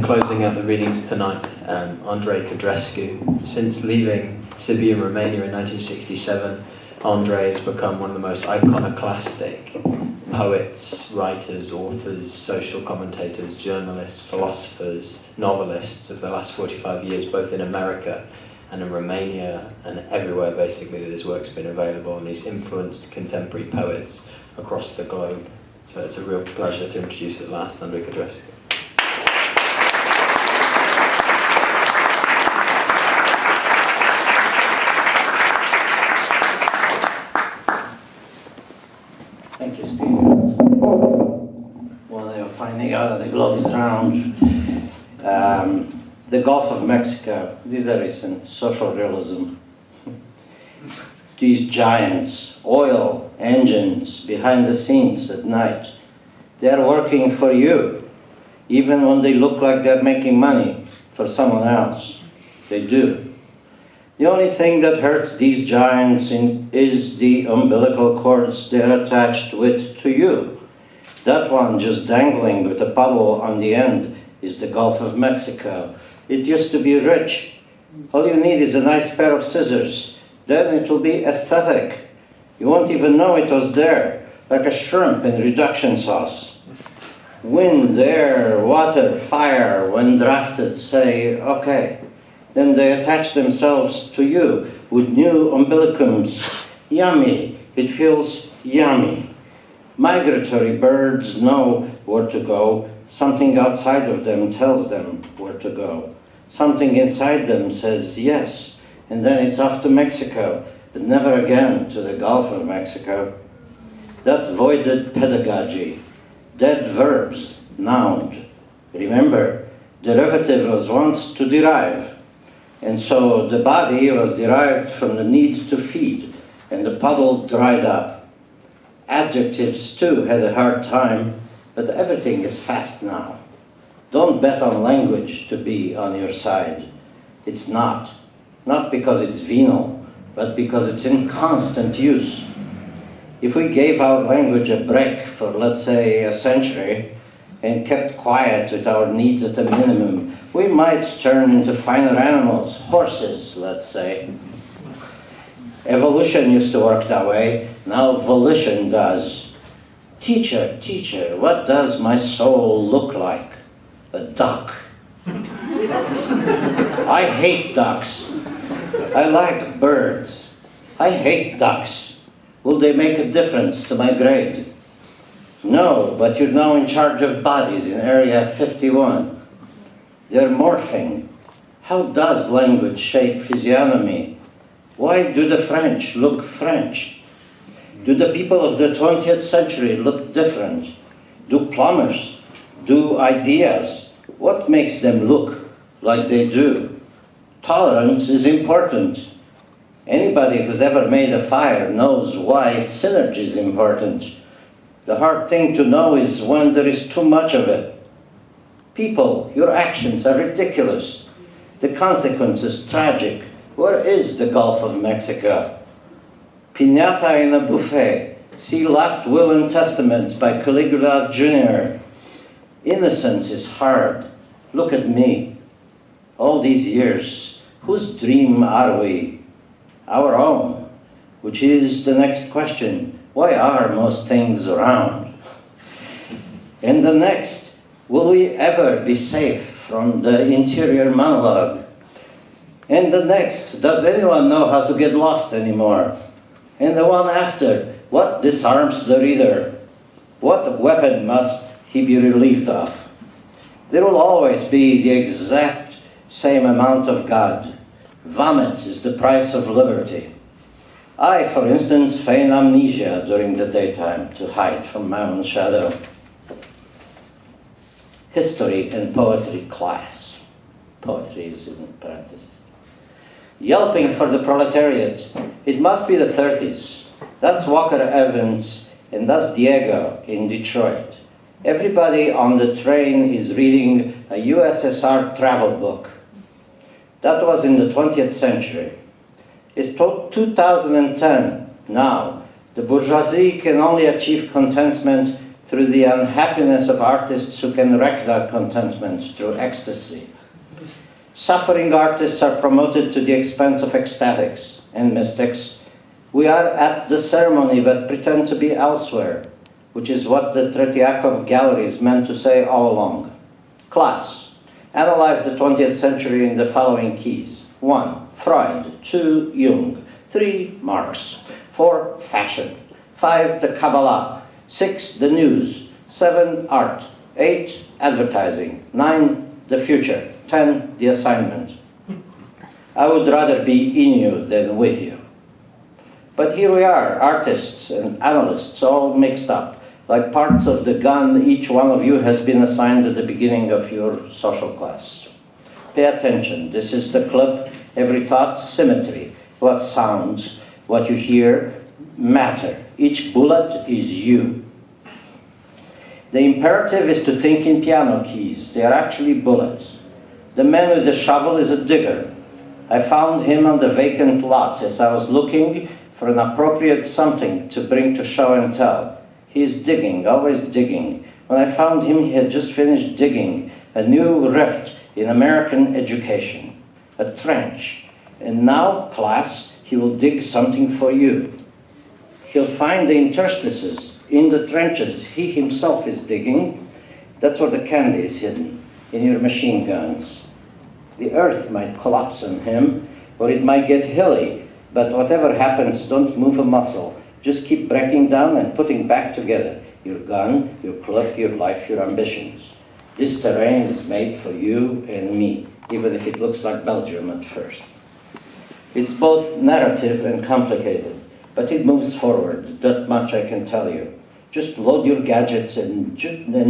And closing out the readings tonight, Andrei Codrescu. Since leaving Sibiu, Romania in 1967, Andrei has become one of the most iconoclastic poets, writers, authors, social commentators, journalists, philosophers, novelists of the last 45 years, both in America and in Romania and everywhere basically that his work's been available, and he's influenced contemporary poets across the globe. So it's a real pleasure to introduce at last Andrei Codrescu. Thank you, Steve. Well, they were finding out that the globe is round. The Gulf of Mexico, these are recent social realism. These giants, oil engines behind the scenes at night, they're working for you, even when they look like they're making money for someone else. They do. The only thing that hurts these giants is the umbilical cords they're attached with to you. That one just dangling with a puddle on the end is the Gulf of Mexico. It used to be rich. All you need is a nice pair of scissors. Then it will be aesthetic. You won't even know it was there, like a shrimp in reduction sauce. Wind, air, water, fire, when drafted, say, okay. Then they attach themselves to you with new umbilicums. Yummy. It feels yummy. Migratory birds know where to go. Something outside of them tells them where to go. Something inside them says yes. And then it's off to Mexico, but never again to the Gulf of Mexico. That's voided pedagogy. Dead verbs, noun. Remember, derivative was once to derive. And so the body was derived from the need to feed, and the puddle dried up. Adjectives too had a hard time, but everything is fast now. Don't bet on language to be on your side. It's not. Not because it's venal, but because it's in constant use. If we gave our language a break for, let's say, a century, and kept quiet with our needs at a minimum, we might turn into finer animals, horses, let's say. Evolution used to work that way, now volition does. Teacher, teacher, what does my soul look like? A duck. I hate ducks. I like birds. I hate ducks. Will they make a difference to my grade? No, but you're now in charge of bodies in Area 51. They're morphing. How does language shape physiognomy? Why do the French look French? Do the people of the 20th century look different? Do plumbers? Do ideas? What makes them look like they do? Tolerance is important. Anybody who's ever made a fire knows why synergy is important. The hard thing to know is when there is too much of it. People, your actions are ridiculous. The consequences tragic. Where is the Gulf of Mexico? Piñata in a buffet. See Last Will and Testament by Caligula Jr. Innocence is hard. Look at me. All these years, whose dream are we? Our own, which is the next question. Why are most things around? And the next, will we ever be safe from the interior monologue? And the next, does anyone know how to get lost anymore? And the one after, what disarms the reader? What weapon must he be relieved of? There will always be the exact same amount of God. Vomit is the price of liberty. I, for instance, feign amnesia during the daytime to hide from my own shadow. History and poetry class. Poetry is in parentheses. Yelping for the proletariat. It must be the 30s. That's Walker Evans and that's Diego in Detroit. Everybody on the train is reading a USSR travel book. That was in the 20th century. It's 2010 now. The bourgeoisie can only achieve contentment through the unhappiness of artists who can wreck that contentment through ecstasy. Suffering artists are promoted to the expense of ecstatics and mystics. We are at the ceremony but pretend to be elsewhere, which is what the Tretiakov galleries meant to say all along. Class. Analyze the 20th century in the following keys. 1. Freud. 2. Jung. 3. Marx. 4. Fashion. 5. The Kabbalah. 6. The news. 7. Art. 8. Advertising. 9. The future. 10. The assignment. I would rather be in you than with you. But here we are, artists and analysts, all mixed up, like parts of the gun each one of you has been assigned at the beginning of your social class. Pay attention. This is the club. Every thought, symmetry. What sounds, what you hear, matter. Each bullet is you. The imperative is to think in piano keys. They are actually bullets. The man with the shovel is a digger. I found him on the vacant lot as I was looking for an appropriate something to bring to show and tell. He is digging, always digging. When I found him, he had just finished digging a new rift in American education, a trench. And now, class, he will dig something for you. He'll find the interstices in the trenches he himself is digging. That's where the candy is hidden, in your machine guns. The earth might collapse on him, or it might get hilly, but whatever happens, don't move a muscle. Just keep breaking down and putting back together your gun, your club, your life, your ambitions. This terrain is made for you and me, even if it looks like Belgium at first. It's both narrative and complicated, but it moves forward, that much I can tell you. Just load your gadgets and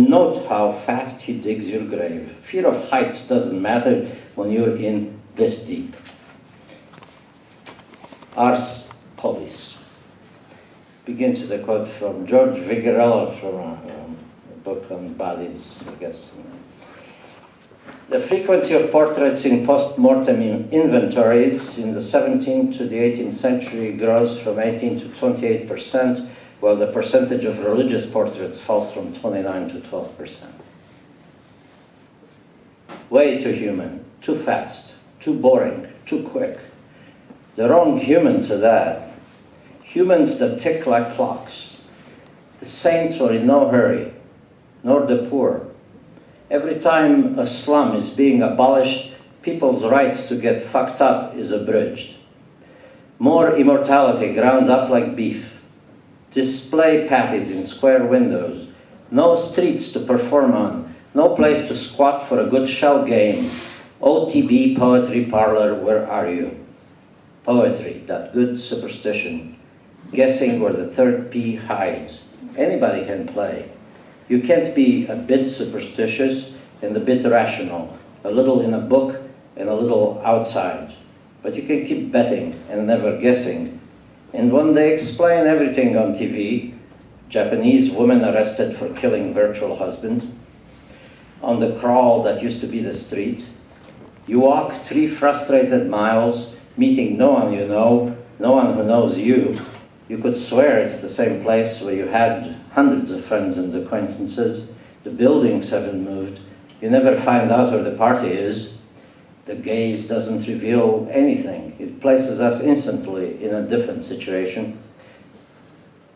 note how fast he digs your grave. Fear of heights doesn't matter when you're in this deep. Ars Polis. Begins with a quote from George Vigarello from a book on bodies, I guess. The frequency of portraits in post-mortem inventories in the 17th to the 18th century grows from 18 to 28%, while the percentage of religious portraits falls from 29 to 12%. Way too human, too fast, too boring, too quick. The wrong humans are that. Humans that tick like clocks. The saints are in no hurry, nor the poor. Every time a slum is being abolished, people's right to get fucked up is abridged. More immortality ground up like beef. Display patties in square windows. No streets to perform on. No place to squat for a good shell game. OTB poetry parlor, where are you? Poetry, that good superstition. Guessing where the third P hides. Anybody can play. You can't be a bit superstitious and a bit rational, a little in a book and a little outside. But you can keep betting and never guessing. And when they explain everything on TV, Japanese woman arrested for killing virtual husband, on the crawl that used to be the street, you walk 3 frustrated miles, meeting no one you know, no one who knows you. You could swear it's the same place where you had hundreds of friends and acquaintances. The buildings haven't moved. You never find out where the party is. The gaze doesn't reveal anything. It places us instantly in a different situation.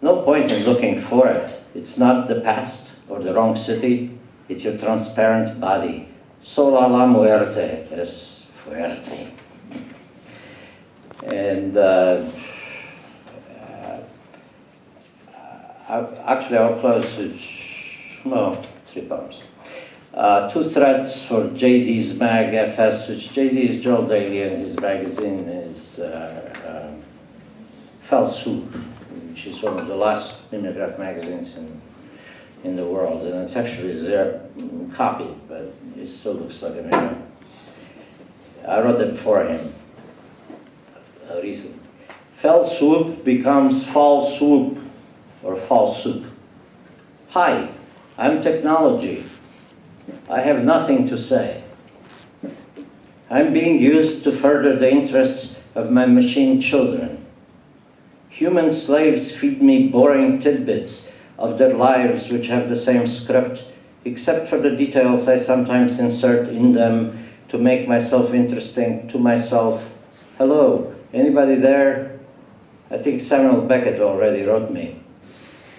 No point in looking for it. It's not the past or the wrong city. It's your transparent body. Sola la muerte es fuerte. And actually I'll close with, 3 poems. 2 threads for JD's Mag FS, which JD is Joel Daly, and his magazine is Fell Soup, which is one of the last mimeograph magazines in the world. And it's actually copied, but it still looks like a mimeograph. I wrote them for him recently. Fell Swoop becomes Fall Swoop, or Fall Soup. Hi, I'm technology. I have nothing to say. I'm being used to further the interests of my machine children. Human slaves feed me boring tidbits of their lives which have the same script, except for the details I sometimes insert in them to make myself interesting to myself. Hello, anybody there? I think Samuel Beckett already wrote me.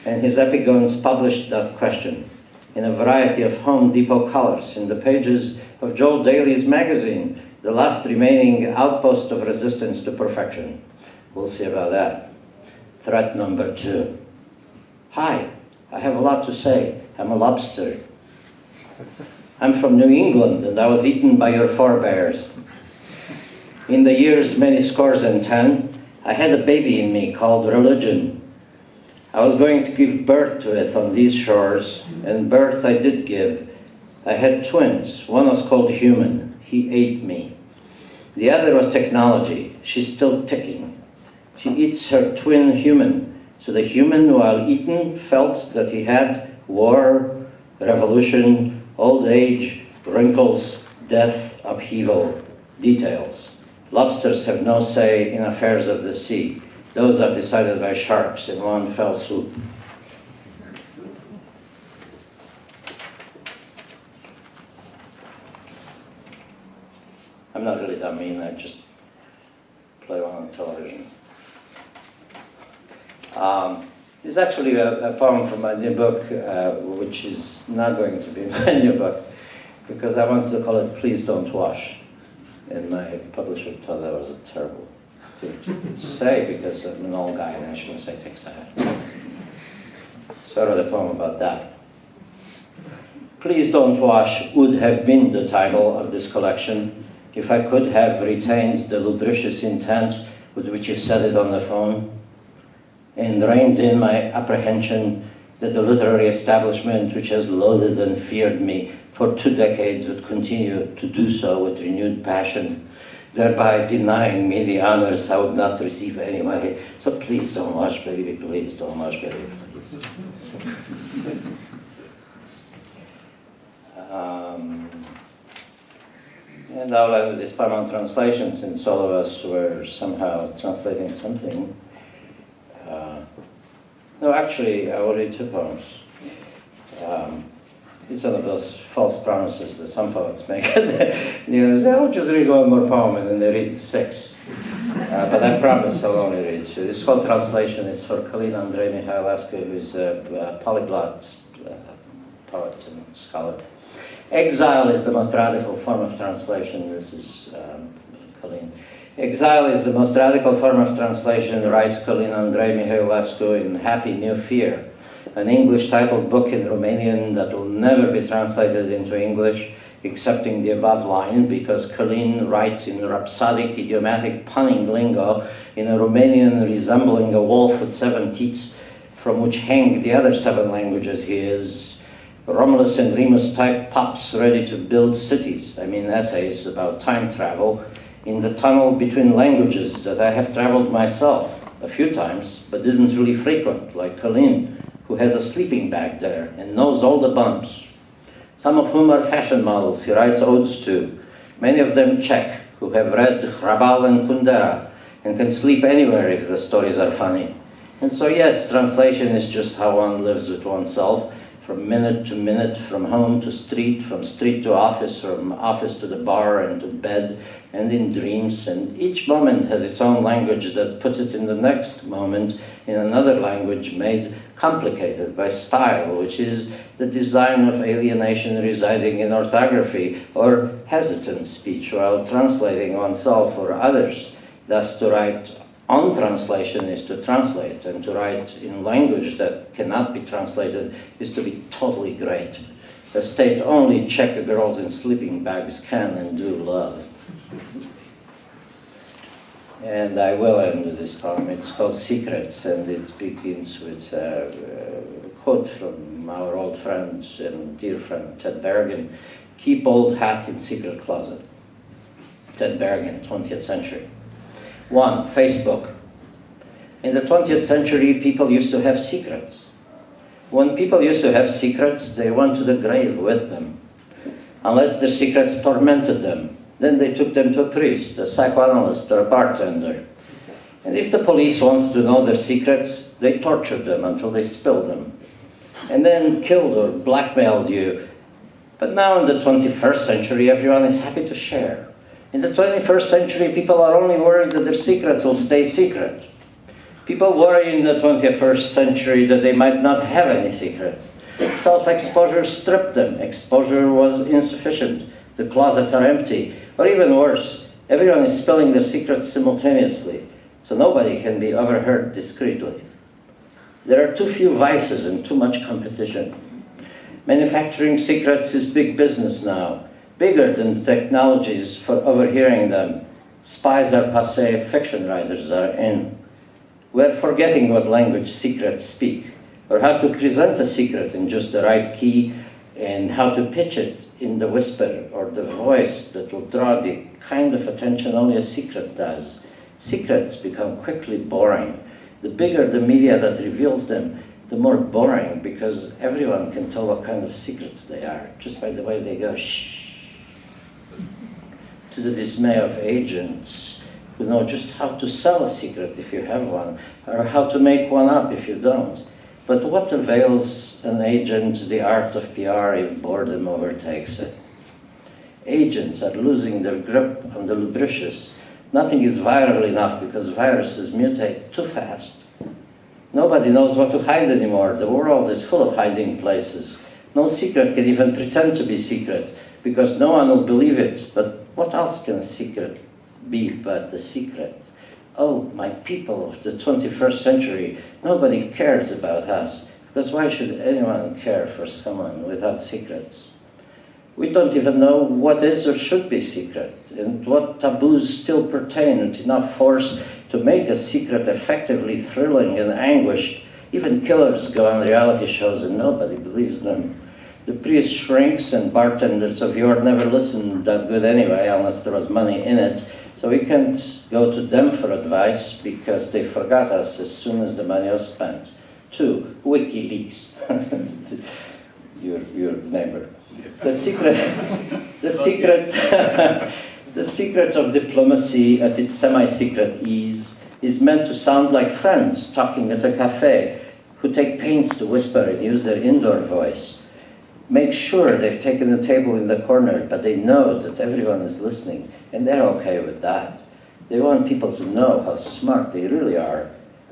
And his epigones published that question in a variety of Home Depot colors in the pages of Joel Daly's magazine, the last remaining outpost of resistance to perfection. We'll see about that. Threat number 2. Hi, I have a lot to say. I'm a lobster. I'm from New England, and I was eaten by your forebears. In the years many scores and 10, I had a baby in me called religion. I was going to give birth to it on these shores, and birth I did give. I had twins. One was called Human. He ate me. The other was technology. She's still ticking. She eats her twin Human. So the Human, while eaten, felt that he had war, revolution, old age, wrinkles, death, upheaval, details. Lobsters have no say in affairs of the sea. Those are decided by sharks in one fell swoop. I'm not really that mean, I just play one on television. It's actually a poem from my new book, which is not going to be my new book, because I wanted to call it Please Don't Wash. And my publisher thought that was a terrible thing to say, because I'm an old guy and I shouldn't say things like that. So I wrote a poem about that. Please Don't Wash would have been the title of this collection if I could have retained the lubricious intent with which you said it on the phone, and reined in my apprehension that the literary establishment, which has loathed and feared me for 2 decades, would continue to do so with renewed passion, thereby denying me the honors I would not receive anyway. So please don't wash, baby, please don't wash, baby, please. And I'll end with this poem on translation, since all of us were somehow translating something. No, actually, I already two poems. It's one of those false promises that some poets make. You say, oh, just read one more poem, and then they read 6. But I promise I'll only read 2. This whole translation is for Colleen Andrei Mihailescu, who's a polyglot poet and scholar. Exile is the most radical form of translation. This is Colleen. Exile is the most radical form of translation, writes Colleen Andrei Mihailescu in Happy New Fear, an English-titled book in Romanian that will never be translated into English, excepting the above line, because Colleen writes in rhapsodic, idiomatic, punning lingo in a Romanian resembling a wolf with 7 teeth, from which hang the other 7 languages he is. Romulus and Remus type pops ready to build cities. I mean essays about time travel in the tunnel between languages that I have traveled myself a few times, but didn't really frequent, like Colleen, who has a sleeping bag there and knows all the bumps. Some of whom are fashion models he writes odes to, many of them Czech, who have read Hrabal and Kundera and can sleep anywhere if the stories are funny. And so yes, translation is just how one lives with oneself, from minute to minute, from home to street, from street to office, from office to the bar and to bed, and in dreams. And each moment has its own language that puts it in the next moment in another language made complicated by style, which is the design of alienation residing in orthography or hesitant speech while translating oneself or others. Thus, to write on translation is to translate, and to write in language that cannot be translated is to be totally great. A state-only Czech girls in sleeping bags can and do love. And I will end with this poem. It's called Secrets, and it begins with a quote from our old friend and dear friend Ted Bergen: "Keep old hat in secret closet." Ted Bergen, 20th century. 1. Facebook. In the 20th century, people used to have secrets. When people used to have secrets, they went to the grave with them. Unless their secrets tormented them, then they took them to a priest, a psychoanalyst, or a bartender. And if the police wanted to know their secrets, they tortured them until they spilled them. and then killed or blackmailed you. But now in the 21st century, everyone is happy to share. In the 21st century, people are only worried that their secrets will stay secret. People worry in the 21st century that they might not have any secrets. Self-exposure stripped them. Exposure was insufficient. The closets are empty. Or even worse, everyone is spilling their secrets simultaneously, so nobody can be overheard discreetly. There are too few vices and too much competition. Manufacturing secrets is big business now, bigger than the technologies for overhearing them. Spies are passé, fiction writers are in. We're forgetting what language secrets speak, or how to present a secret in just the right key, and how to pitch it in the whisper or the voice that will draw the kind of attention only a secret does. Secrets become quickly boring. The bigger the media that reveals them, the more boring, because everyone can tell what kind of secrets they are, just by the way they go shh. To the dismay of agents who know just how to sell a secret if you have one, or how to make one up if you don't. But what avails an agent the art of PR if boredom overtakes it? Agents are losing their grip on the lubricious. Nothing is viral enough because viruses mutate too fast. Nobody knows what to hide anymore. The world is full of hiding places. No secret can even pretend to be secret because no one will believe it. But what else can a secret be but the secret? Oh, my people of the 21st century, nobody cares about us, because why should anyone care for someone without secrets? We don't even know what is or should be secret, and what taboos still pertain with enough force to make a secret effectively thrilling and anguished. Even killers go on reality shows and nobody believes them. The priest shrinks and bartenders of yore never listened that good anyway, unless there was money in it. So we can't go to them for advice because they forgot us as soon as the money was spent. 2, WikiLeaks, your neighbor. The secret of diplomacy at its semi-secret ease is meant to sound like friends talking at a cafe who take pains to whisper and use their indoor voice. Make sure they've taken a table in the corner, but they know that everyone is listening, and they're okay with that. They want people to know how smart they really are.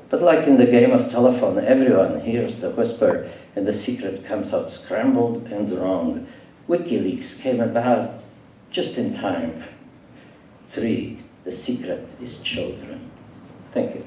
But like in the game of telephone, everyone hears the whisper, and the secret comes out scrambled and wrong. WikiLeaks came about just in time. 3, the secret is children. Thank you.